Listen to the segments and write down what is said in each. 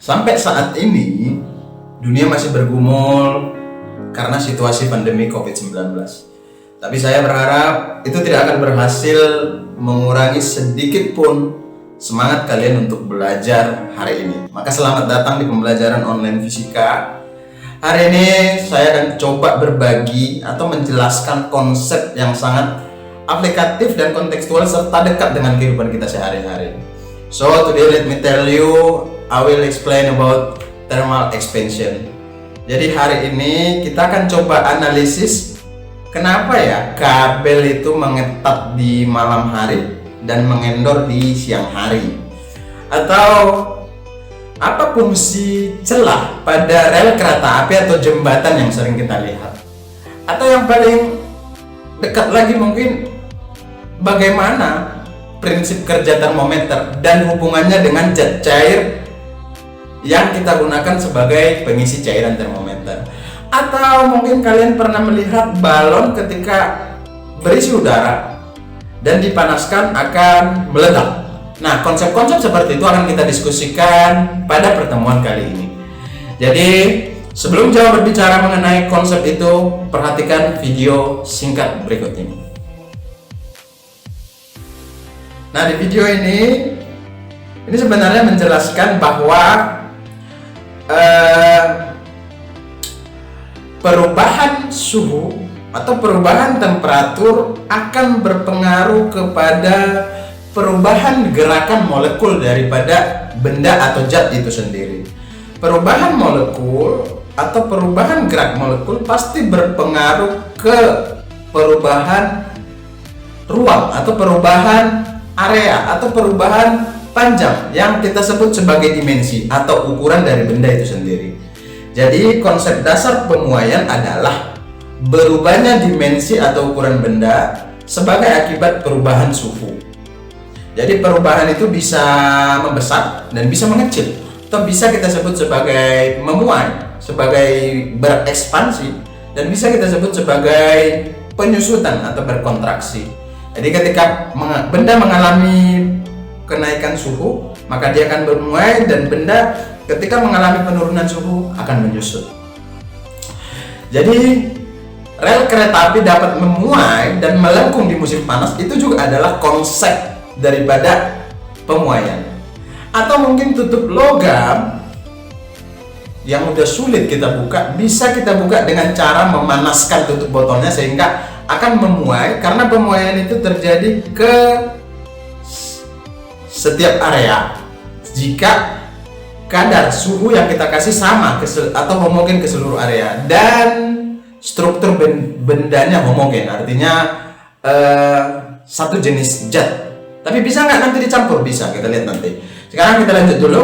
Sampai saat ini dunia masih bergumul karena situasi pandemi COVID-19. Tapi saya berharap itu tidak akan berhasil mengurangi sedikit pun semangat kalian untuk belajar hari ini. Maka selamat datang di pembelajaran online fisika. Hari ini saya akan coba berbagi atau menjelaskan konsep yang sangat aplikatif dan kontekstual serta dekat dengan kehidupan kita sehari-hari. So today let me tell you, I will explain about thermal expansion. Jadi hari ini kita akan coba analisis kenapa ya kabel itu mengetat di malam hari dan mengendor di siang hari. Atau apa fungsi celah pada rel kereta api atau jembatan yang sering kita lihat. Atau yang paling dekat lagi mungkin bagaimana prinsip kerja termometer dan hubungannya dengan zat cair yang kita gunakan sebagai pengisi cairan termometer. Atau mungkin kalian pernah melihat balon ketika berisi udara dan dipanaskan akan meledak. Nah, konsep-konsep seperti itu akan kita diskusikan pada pertemuan kali ini. Jadi, sebelum jauh berbicara mengenai konsep itu, perhatikan video singkat berikut ini. Nah, di video ini sebenarnya menjelaskan bahwa perubahan suhu atau perubahan temperatur akan berpengaruh kepada perubahan gerakan molekul daripada benda atau zat itu sendiri. Perubahan molekul atau perubahan gerak molekul pasti berpengaruh ke perubahan ruang atau perubahan area atau perubahan panjang yang kita sebut sebagai dimensi atau ukuran dari benda itu sendiri. Jadi konsep dasar pemuaian adalah berubahnya dimensi atau ukuran benda sebagai akibat perubahan suhu. Jadi perubahan itu bisa membesar dan bisa mengecil, atau bisa kita sebut sebagai memuai, sebagai berekspansi, dan bisa kita sebut sebagai penyusutan atau berkontraksi. Jadi ketika benda mengalami kenaikan suhu, maka dia akan bermuai, dan benda ketika mengalami penurunan suhu akan menyusut. Jadi rel kereta api dapat memuai dan melengkung di musim panas, itu juga adalah konsep daripada pemuaian. Atau mungkin tutup logam yang udah sulit kita buka, bisa kita buka dengan cara memanaskan tutup botolnya sehingga akan memuai, karena pemuaian itu terjadi ke setiap area jika kadar suhu yang kita kasih sama atau homogen ke seluruh area dan struktur bendanya homogen, artinya satu jenis zat. Tapi bisa nggak nanti dicampur? Bisa, kita lihat nanti. Sekarang kita lanjut dulu.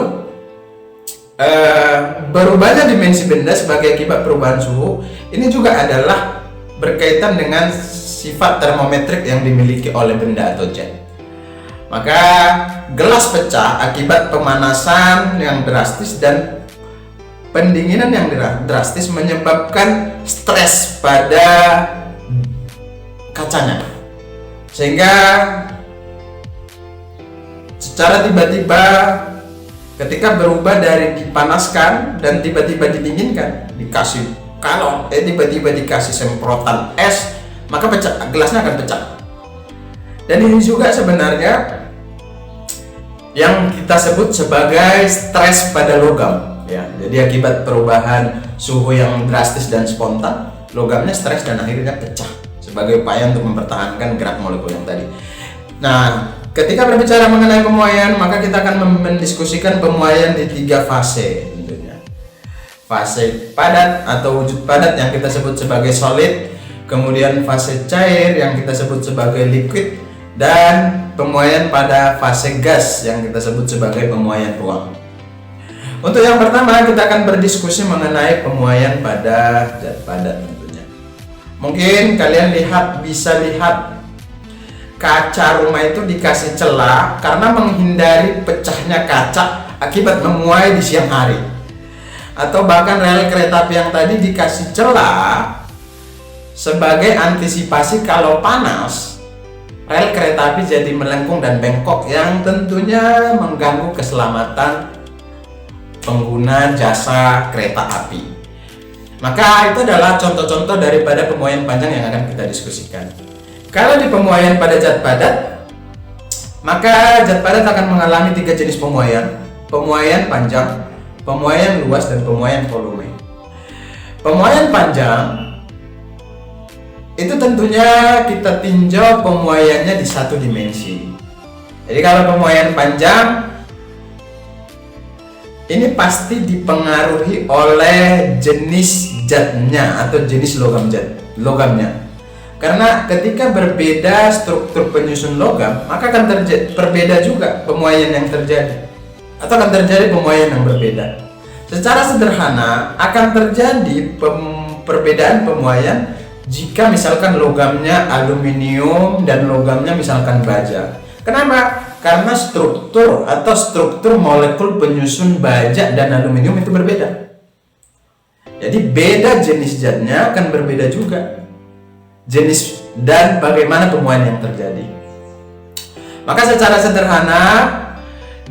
Berubahnya dimensi benda sebagai akibat perubahan suhu ini juga adalah berkaitan dengan sifat termometrik yang dimiliki oleh benda atau zat. Maka gelas pecah akibat pemanasan yang drastis dan pendinginan yang drastis menyebabkan stres pada kacanya, sehingga secara tiba-tiba ketika berubah dari dipanaskan dan tiba-tiba didinginkan, dikasih kalau tiba-tiba dikasih semprotan es, maka gelasnya akan pecah. Dan ini juga sebenarnya yang kita sebut sebagai stres pada logam ya. Jadi akibat perubahan suhu yang drastis dan spontan, logamnya stres dan akhirnya pecah sebagai upaya untuk mempertahankan gerak molekul yang tadi. Nah, ketika berbicara mengenai pemuaian, maka kita akan mendiskusikan pemuaian di 3 fase tentunya. Fase padat atau wujud padat yang kita sebut sebagai solid, kemudian fase cair yang kita sebut sebagai liquid, dan pemuaian pada fase gas yang kita sebut sebagai pemuaian ruang. Untuk yang pertama, kita akan berdiskusi mengenai pemuaian pada zat padat tentunya. Mungkin kalian bisa lihat kaca rumah itu dikasih celah karena menghindari pecahnya kaca akibat memuai di siang hari. Atau bahkan rel kereta api yang tadi dikasih celah sebagai antisipasi kalau panas, rel kereta api jadi melengkung dan bengkok yang tentunya mengganggu keselamatan pengguna jasa kereta api. Maka itu adalah contoh-contoh daripada pemuaian panjang yang akan kita diskusikan. Kalau di pemuaian pada zat padat, maka zat padat akan mengalami 3 jenis pemuaian: pemuaian panjang, pemuaian luas, dan pemuaian volume. Pemuaian panjang itu tentunya kita tinjau pemuaiannya di satu dimensi. Jadi kalau pemuaian panjang ini pasti dipengaruhi oleh jenis zatnya atau jenis logamnya. Karena ketika berbeda struktur penyusun logam, maka akan berbeda juga pemuaian yang terjadi, atau akan terjadi pemuaian yang berbeda. Secara sederhana akan terjadi perbedaan pemuaian jika misalkan logamnya aluminium dan logamnya misalkan baja. Kenapa? Karena struktur molekul penyusun baja dan aluminium itu berbeda. Jadi beda jenis zatnya akan berbeda juga jenis dan bagaimana pemuaian yang terjadi. Maka secara sederhana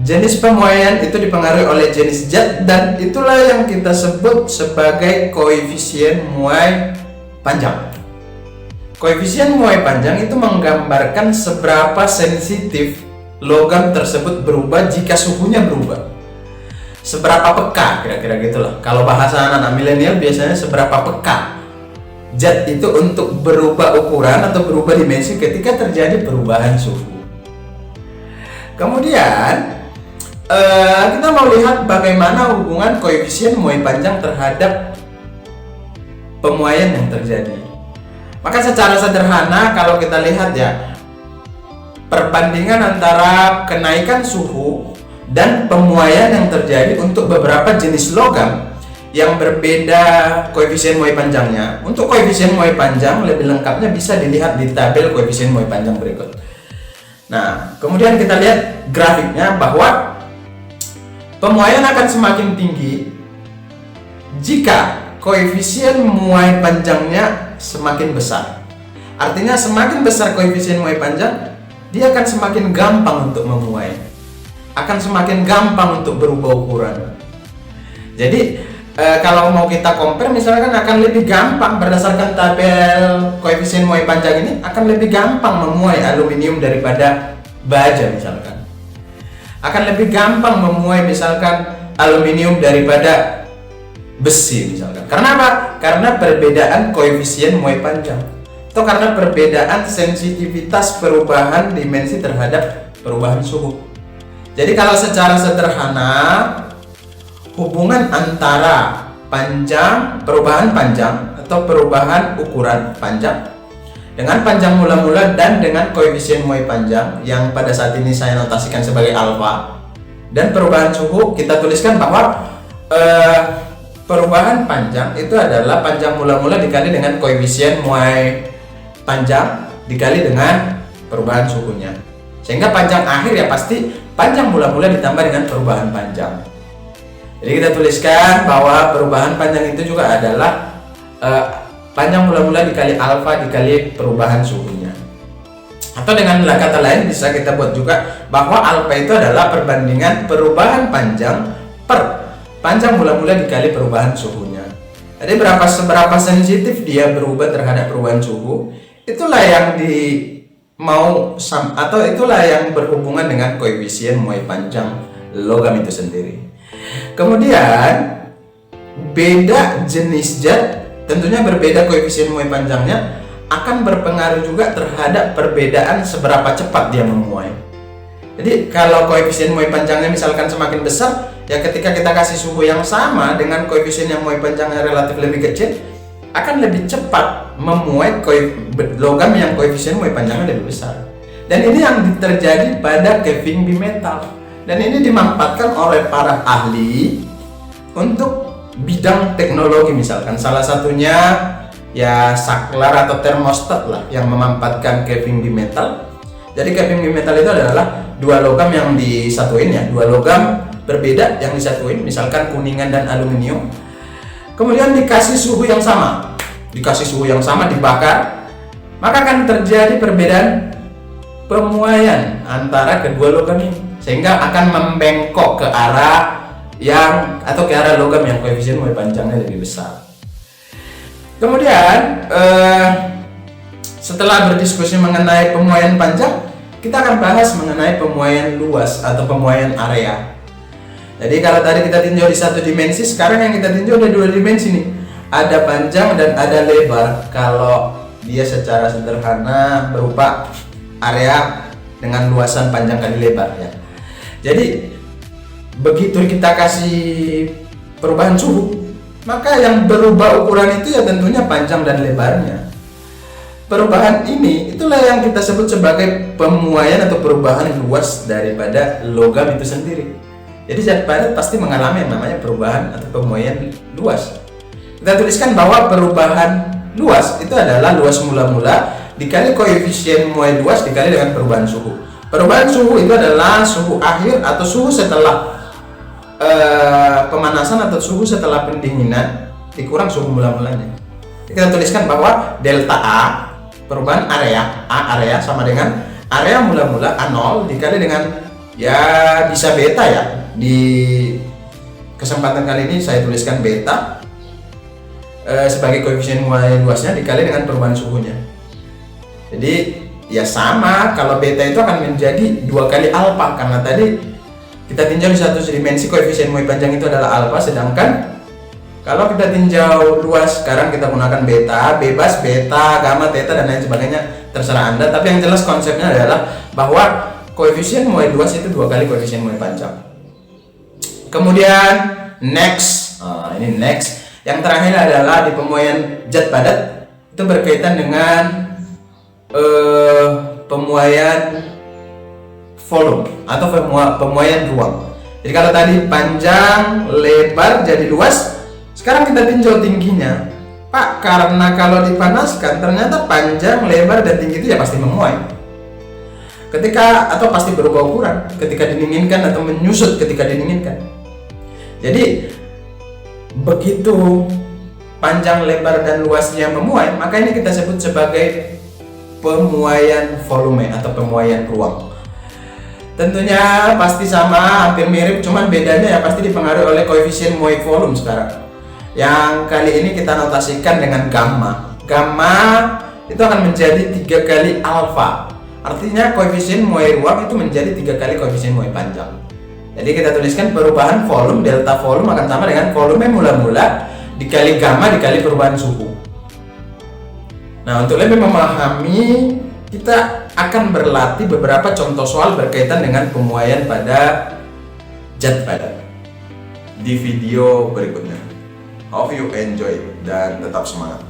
jenis pemuaian itu dipengaruhi oleh jenis zat, dan itulah yang kita sebut sebagai koefisien muai panjang. Koefisien muai panjang itu menggambarkan seberapa sensitif logam tersebut berubah jika suhunya berubah. Seberapa peka, kira-kira gitulah. Kalau bahasa anak-anak milenial biasanya seberapa peka zat itu untuk berubah ukuran atau berubah dimensi ketika terjadi perubahan suhu. Kemudian kita mau lihat bagaimana hubungan koefisien muai panjang terhadap pemuaian yang terjadi. Maka secara sederhana kalau kita lihat ya, perbandingan antara kenaikan suhu dan pemuaian yang terjadi untuk beberapa jenis logam yang berbeda koefisien muai panjangnya. Untuk koefisien muai panjang lebih lengkapnya bisa dilihat di tabel koefisien muai panjang berikut. Nah, kemudian kita lihat grafiknya bahwa pemuaian akan semakin tinggi jika koefisien muai panjangnya semakin besar. Artinya semakin besar koefisien muai panjang, dia akan semakin gampang untuk memuai, akan semakin gampang untuk berubah ukuran. Jadi kalau mau kita compare misalkan akan lebih gampang berdasarkan tabel koefisien muai panjang ini, akan lebih gampang memuai aluminium daripada baja misalkan. Akan lebih gampang memuai misalkan aluminium daripada besi misalkan. Karena apa? Karena perbedaan koefisien muai panjang, atau karena perbedaan sensitivitas perubahan dimensi terhadap perubahan suhu. Jadi kalau secara sederhana hubungan antara perubahan panjang atau perubahan ukuran panjang dengan panjang mula-mula dan dengan koefisien muai panjang yang pada saat ini saya notasikan sebagai alfa, dan perubahan suhu kita tuliskan bahwa perubahan panjang itu adalah panjang mula-mula dikali dengan koefisien muai panjang dikali dengan perubahan suhunya, sehingga panjang akhir ya pasti panjang mula-mula ditambah dengan perubahan panjang. Jadi kita tuliskan bahwa perubahan panjang itu juga adalah panjang mula-mula dikali alfa dikali perubahan suhunya. Atau dengan kata lain bisa kita buat juga bahwa alfa itu adalah perbandingan perubahan panjang per panjang mula-mula dikali perubahan suhunya. Jadi seberapa sensitif dia berubah terhadap perubahan suhu, itulah yang itulah yang berhubungan dengan koefisien muai panjang logam itu sendiri. Kemudian beda jenis zat, tentunya berbeda koefisien muai panjangnya, akan berpengaruh juga terhadap perbedaan seberapa cepat dia memuai. Jadi kalau koefisien muai panjangnya misalkan semakin besar, ya ketika kita kasih suhu yang sama dengan koefisien yang muai panjangnya relatif lebih kecil, akan lebih cepat memuai logam yang koefisien muai panjangnya lebih besar. Dan ini yang terjadi pada caving bimetal, dan ini dimanfaatkan oleh para ahli untuk bidang teknologi. Misalkan salah satunya ya saklar atau termostat lah yang memanfaatkan caving bimetal. Jadi caving bimetal itu adalah dua logam yang disatuin ya, dua logam berbeda yang disatuin, misalkan kuningan dan aluminium, kemudian dikasih suhu yang sama, dibakar, maka akan terjadi perbedaan pemuaian antara kedua logam ini, sehingga akan membengkok ke arah yang atau ke arah logam yang koefisien muai panjangnya lebih besar. Kemudian setelah berdiskusi mengenai pemuaian panjang, kita akan bahas mengenai pemuaian luas atau pemuaian area. Jadi kalau tadi kita tinjau di satu dimensi, sekarang yang kita tinjau ada dua dimensi nih. Ada panjang dan ada lebar. Kalau dia secara sederhana berupa area dengan luasan panjang kali lebar ya. Jadi begitu kita kasih perubahan suhu, maka yang berubah ukuran itu ya tentunya panjang dan lebarnya. Perubahan ini itulah yang kita sebut sebagai pemuaian atau perubahan luas daripada logam itu sendiri. Jadi zat padat pasti mengalami yang namanya perubahan atau pemuaian luas. Kita tuliskan bahwa perubahan luas itu adalah luas mula-mula dikali koefisien muai luas dikali dengan perubahan suhu. Perubahan suhu itu adalah suhu akhir atau suhu setelah pemanasan atau suhu setelah pendinginan dikurang suhu mula-mulanya. Kita tuliskan bahwa delta A perubahan area A area sama dengan area mula-mula A0 dikali dengan ya bisa beta ya. Di kesempatan kali ini saya tuliskan beta sebagai koefisien muai luasnya dikali dengan perubahan suhunya. Jadi ya sama, kalau beta itu akan menjadi 2 kali alfa karena tadi kita tinjau di satu dimensi koefisien muai panjang itu adalah alfa, sedangkan kalau kita tinjau luas sekarang kita gunakan beta, bebas beta, gamma, theta dan lain sebagainya terserah Anda, tapi yang jelas konsepnya adalah bahwa koefisien muai luas itu 2 kali koefisien muai panjang. Kemudian next, ini next. Yang terakhir adalah di pemuaian zat padat itu berkaitan dengan pemuaian volume atau pemuaian ruang. Jadi kalau tadi panjang, lebar jadi luas, sekarang kita tinjau tingginya. Pak, karena kalau dipanaskan ternyata panjang, lebar dan tinggi itu ya pasti memuai. Atau pasti berubah ukuran ketika didinginkan atau menyusut ketika didinginkan. Jadi begitu panjang, lebar dan luasnya memuai, maka ini kita sebut sebagai pemuaian volume atau pemuaian ruang. Tentunya pasti sama, hampir mirip, cuman bedanya ya pasti dipengaruhi oleh koefisien muai volume sekarang. Yang kali ini kita notasikan dengan gamma. Gamma itu akan menjadi 3 kali alfa. Artinya koefisien muai ruang itu menjadi 3 kali koefisien muai panjang. Jadi kita tuliskan perubahan volume, delta volume akan sama dengan volume mula-mula dikali gamma dikali perubahan suhu. Nah, untuk lebih memahami, kita akan berlatih beberapa contoh soal berkaitan dengan pemuaian pada zat padat di video berikutnya. Hope you enjoy dan tetap semangat.